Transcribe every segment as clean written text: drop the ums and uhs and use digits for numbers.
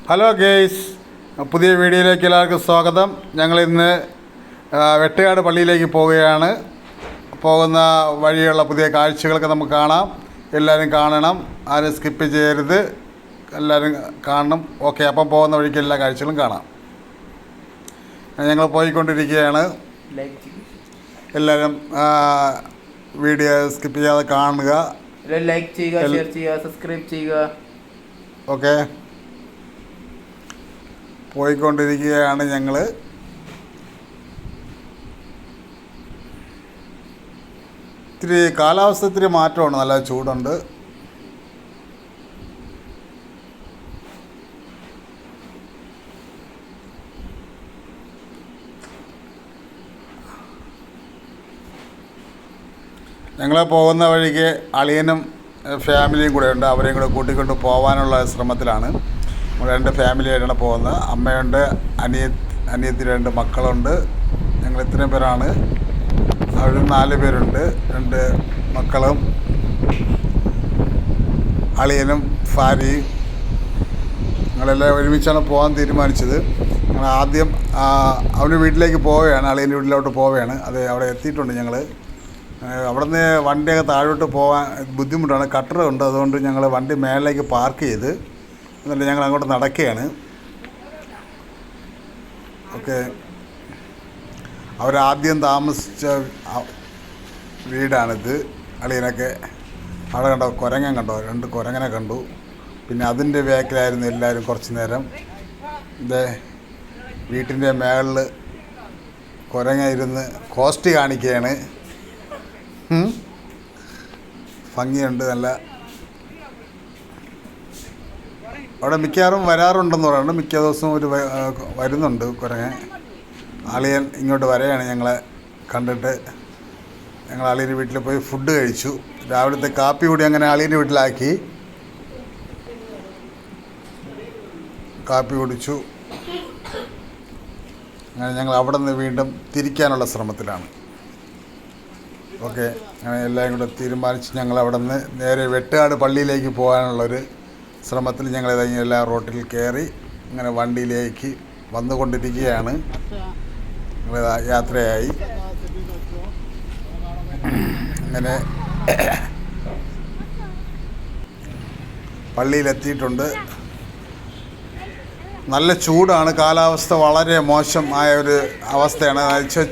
Hello guys, പുതിയ വീഡിയോയിലേക്ക് എല്ലാവർക്കും സ്വാഗതം. ഞങ്ങളിന്ന് വെട്ടുകാട് പള്ളിയിലേക്ക് പോവുകയാണ്. പോകുന്ന വഴിയുള്ള പുതിയ കാഴ്ചകളൊക്കെ നമുക്ക് കാണാം. എല്ലാവരും കാണണം, ആരും സ്കിപ്പ് ചെയ്യരുത്, എല്ലാവരും കാണണം. ഓക്കെ, അപ്പം പോകുന്ന വഴിക്ക് എല്ലാ കാഴ്ചകളും കാണാം. ഞങ്ങൾ പോയിക്കൊണ്ടിരിക്കുകയാണ്. എല്ലാവരും വീഡിയോ സ്കിപ്പ് ചെയ്യാതെ കാണുക, ലൈക്ക് ചെയ്യുക, ഷെയർ ചെയ്യുക, സബ്സ്ക്രൈബ് ചെയ്യുക. ഓക്കെ, പോയിക്കൊണ്ടിരിക്കുകയാണ് ഞങ്ങൾ. ഇത്തിരി കാലാവസ്ഥ ഇത്തിരി മാറ്റമാണ്, നല്ല ചൂടുണ്ട്. ഞങ്ങൾ പോകുന്ന വഴിക്ക് അളിയനും ഫാമിലിയും കൂടെ ഉണ്ട്. അവരെയും കൂടെ കൂട്ടിക്കൊണ്ട് പോകാനുള്ള ശ്രമത്തിലാണ്. നമ്മൾ 2 ഫാമിലിയായിട്ടാണ് പോകുന്നത്. അമ്മയുണ്ട്, അനിയത്തി 2 മക്കളുണ്ട്. ഞങ്ങൾ ഇത്രയും പേരാണ്. അവർ 4 പേരുണ്ട്. 2 മക്കളും അളിയനും ഭാര്യയും. ഞങ്ങളെല്ലാം ഒരുമിച്ചാണ് പോകാൻ തീരുമാനിച്ചത്. ഞങ്ങൾ ആദ്യം അവൻ്റെ വീട്ടിലേക്ക് പോവുകയാണ്, അളിയൻ്റെ വീട്ടിലോട്ട് പോവുകയാണ്. അത് അവിടെ എത്തിയിട്ടുണ്ട്. ഞങ്ങൾ അവിടെ നിന്ന് വണ്ടിയൊക്കെ താഴോട്ട് പോകാൻ ബുദ്ധിമുട്ടാണ്, കട്ടറുണ്ട്. അതുകൊണ്ട് ഞങ്ങൾ വണ്ടി മേളിലേക്ക് പാർക്ക് ചെയ്ത് എന്നിട്ട് ഞങ്ങൾ അങ്ങോട്ട് നടക്കുകയാണ്. ഓക്കെ, അവരാദ്യം താമസിച്ച വീടാണിത്. അളിയനൊക്കെ അവിടെ കണ്ടോ, കുരങ്ങൻ കണ്ടോ, 2 കുരങ്ങനെ കണ്ടു. പിന്നെ അതിൻ്റെ ബാക്കിലായിരുന്നു എല്ലാവരും കുറച്ച് നേരം. വീട്ടിൻ്റെ മേളിൽ കുരങ്ങ ഇരുന്ന് കോസ്റ്റ് കാണിക്കുകയാണ്. ഭംഗിയുണ്ട് നല്ല. അവിടെ മിക്കവാറും വരാറുണ്ടെന്ന് പറയുന്നുണ്ട്. മിക്ക ദിവസവും വരുന്നുണ്ട് കുരങ്ങൻ. അളിയൻ ഇങ്ങോട്ട് വരെയാണ് ഞങ്ങളെ കണ്ടിട്ട്. ഞങ്ങൾ അളിയൻ്റെ വീട്ടിൽ പോയി ഫുഡ് കഴിച്ചു. രാവിലത്തെ കാപ്പി കൂടി അങ്ങനെ അളിയൻ്റെ വീട്ടിലാക്കി കാപ്പി കുടിച്ചു. അങ്ങനെ ഞങ്ങൾ അവിടെ നിന്ന് വീണ്ടും തിരിക്കാനുള്ള ശ്രമത്തിലാണ്. ഓക്കെ, അങ്ങനെ എല്ലാം കൂടെ തീരുമാനിച്ച് ഞങ്ങൾ അവിടെ നിന്ന് നേരെ വെട്ടുകാട് പള്ളിയിലേക്ക് പോകാനുള്ളൊരു ശ്രമത്തിൽ ഞങ്ങൾ എല്ലാ റോട്ടിൽ കയറി അങ്ങനെ വണ്ടിയിലേക്ക് വന്നുകൊണ്ടിരിക്കുകയാണ്. ഞങ്ങൾ യാത്രയായി. അങ്ങനെ പള്ളിയിലെത്തിയിട്ടുണ്ട്. നല്ല ചൂടാണ്, കാലാവസ്ഥ വളരെ മോശമായ ഒരു അവസ്ഥയാണ്.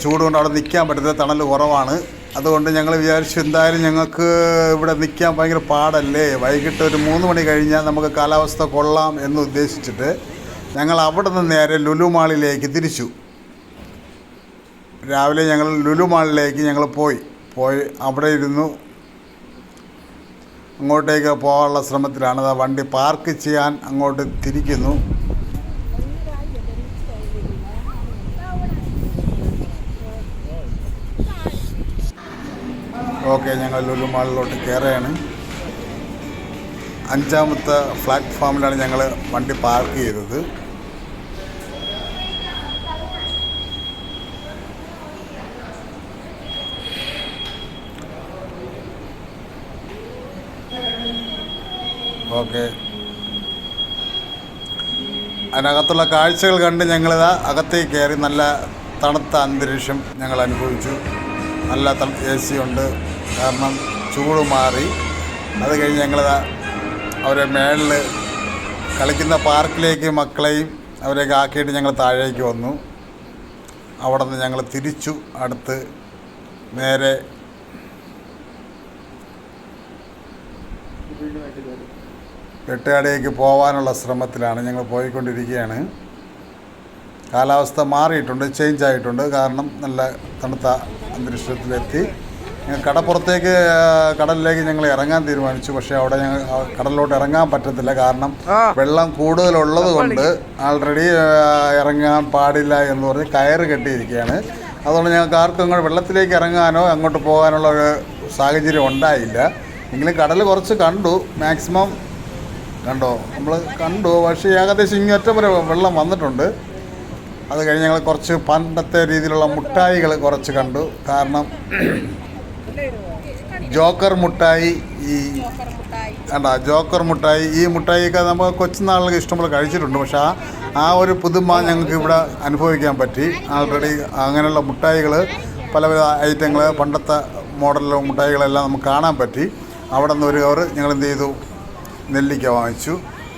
ചൂട് കൊണ്ട് അവിടെ നിൽക്കാൻ പറ്റുന്നത്, തണൽ കുറവാണ്. അതുകൊണ്ട് ഞങ്ങൾ വിചാരിച്ചു എന്തായാലും ഞങ്ങൾക്ക് ഇവിടെ നിൽക്കാൻ ഭയങ്കര പാടല്ലേ, വൈകിട്ട് ഒരു 3 മണി കഴിഞ്ഞാൽ നമുക്ക് കാലാവസ്ഥ കൊള്ളാം എന്ന് ഉദ്ദേശിച്ചിട്ട് ഞങ്ങൾ അവിടെ നിന്ന് നേരെ ലുലു മാളിലേക്ക് തിരിച്ചു. രാവിലെ ഞങ്ങൾ ലുലു മാളിലേക്ക് ഞങ്ങൾ പോയി അവിടെ ഇരുന്നു. അങ്ങോട്ടേക്ക് പോകാനുള്ള ശ്രമത്തിലാണ്. വണ്ടി പാർക്ക് ചെയ്യാൻ അങ്ങോട്ട് തിരിക്കുന്നു. ഓക്കെ, ഞങ്ങൾ ലുലു മാളിലോട്ട് കയറുകയാണ്. 5ാമത്തെ പ്ലാറ്റ്ഫോമിലാണ് ഞങ്ങൾ വണ്ടി പാർക്ക് ചെയ്തത്. ഓക്കെ, അതിനകത്തുള്ള കാഴ്ചകൾ കണ്ട് ഞങ്ങളിതാ അകത്തേക്ക് കയറി. നല്ല തണുത്ത അന്തരീക്ഷം ഞങ്ങൾ അനുഭവിച്ചു. നല്ല AC ഉണ്ട്, കാരണം ചൂട് മാറി. അത് കഴിഞ്ഞ് ഞങ്ങളിതാ അവരെ മേളിൽ കളിക്കുന്ന പാർക്കിലേക്ക് മക്കളെയും അവരെയൊക്കെ ആക്കിയിട്ട് ഞങ്ങൾ താഴേക്ക് വന്നു. അവിടെ നിന്ന് ഞങ്ങൾ തിരിച്ചു അടുത്ത് നേരെ വെട്ടുകാടേക്ക് പോകാനുള്ള ശ്രമത്തിലാണ്. ഞങ്ങൾ പോയിക്കൊണ്ടിരിക്കുകയാണ്. കാലാവസ്ഥ മാറിയിട്ടുണ്ട്, ചേഞ്ച് ആയിട്ടുണ്ട്. കാരണം നല്ല തണുത്ത അന്തരീക്ഷത്തിലെത്തി. കടപ്പുറത്തേക്ക് കടലിലേക്ക് ഞങ്ങൾ ഇറങ്ങാൻ തീരുമാനിച്ചു. പക്ഷേ അവിടെ ഞങ്ങൾ കടലിലോട്ട് ഇറങ്ങാൻ പറ്റത്തില്ല, കാരണം വെള്ളം കൂടുതലുള്ളത് കൊണ്ട് ആൾറെഡി ഇറങ്ങാൻ പാടില്ല എന്ന് പറഞ്ഞ് കയറ് കെട്ടിയിരിക്കുകയാണ്. അതുകൊണ്ട് ഞങ്ങൾക്ക് ആർക്കും അങ്ങോട്ട് വെള്ളത്തിലേക്ക് ഇറങ്ങാനോ അങ്ങോട്ട് പോകാനുള്ള ഒരു സാഹചര്യം ഉണ്ടായില്ല. എങ്കിലും കടൽ കുറച്ച് കണ്ടു, മാക്സിമം കണ്ടോ നമ്മൾ കണ്ടു. പക്ഷേ ഏകദേശം ഇങ്ങോട്ടം വരെ വെള്ളം വന്നിട്ടുണ്ട്. അത് കഴിഞ്ഞ് ഞങ്ങൾ കുറച്ച് പണ്ടത്തെ രീതിയിലുള്ള മുട്ടായികൾ കുറച്ച് കണ്ടു. കാരണം ജോക്കർ മുട്ടായി ഈ ജോക്കർ മുട്ടായി ഈ മുട്ടായിയൊക്കെ നമ്മൾ കൊച്ചുനാളിലൊക്കെ ഇഷ്ടംപോലെ കഴിച്ചിട്ടുണ്ട്. പക്ഷേ ആ ഒരു പുതുമ ഞങ്ങൾക്ക് ഇവിടെ അനുഭവിക്കാൻ പറ്റി. ആൾറെഡി അങ്ങനെയുള്ള മുട്ടായികൾ പല പല ഐറ്റങ്ങൾ പണ്ടത്തെ മോഡലിലെ മുട്ടായികളെല്ലാം നമുക്ക് കാണാൻ പറ്റി. അവിടെ നിന്ന് ഒരു കവർ ഞങ്ങൾ എന്ത് ചെയ്തു, നെല്ലിക്ക വാങ്ങിച്ചു.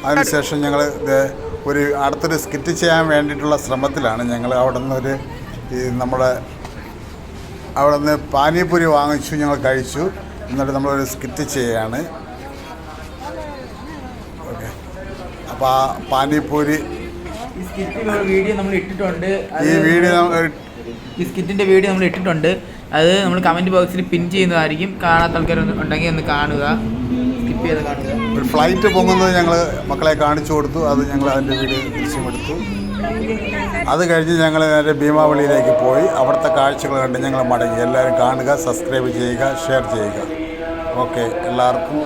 അതിനുശേഷം ഞങ്ങൾ ഒരു അടുത്തൊരു സ്കിറ്റ് ചെയ്യാൻ വേണ്ടിയിട്ടുള്ള ശ്രമത്തിലാണ്. ഞങ്ങൾ അവിടെ നിന്ന് നമ്മുടെ അവിടെ നിന്ന് പാനിപൂരി വാങ്ങിച്ചു, ഞങ്ങൾ കഴിച്ചു. എന്നിട്ട് നമ്മളൊരു സ്കിറ്റ് ചെയ്യുകയാണ്. ഓക്കെ, അപ്പോൾ ആ പാനിപൂരി ഈ വീഡിയോ നമ്മൾ ഇട്ടിട്ടുണ്ട്. ഈ സ്കിറ്റിൻ്റെ വീഡിയോ നമ്മൾ ഇട്ടിട്ടുണ്ട്. അത് നമ്മൾ കമൻറ്റ് ബോക്സിൽ പിൻ ചെയ്യുന്നതായിരിക്കും. കാണാത്ത ആൾക്കാർ ഉണ്ടെങ്കിൽ ഒന്ന് കാണുക, സ്കിപ്പ് ചെയ്ത് കാണുക. ഒരു ഫ്ലൈറ്റ് പൊങ്ങുന്നത് ഞങ്ങൾ മക്കളെ കാണിച്ചു കൊടുത്തു. അത് ഞങ്ങൾ അതിൻ്റെ വീഡിയോ ദൃശ്യമെടുത്തു. അത് കഴിഞ്ഞ് ഞങ്ങൾ നേരെ ഭീമാവളിയിലേക്ക് പോയി. അവിടുത്തെ കാഴ്ചകൾ കണ്ട് ഞങ്ങൾ മടങ്ങി. എല്ലാവരും കാണുക, സബ്സ്ക്രൈബ് ചെയ്യുക, ഷെയർ ചെയ്യുക. ഓക്കെ, എല്ലാവർക്കും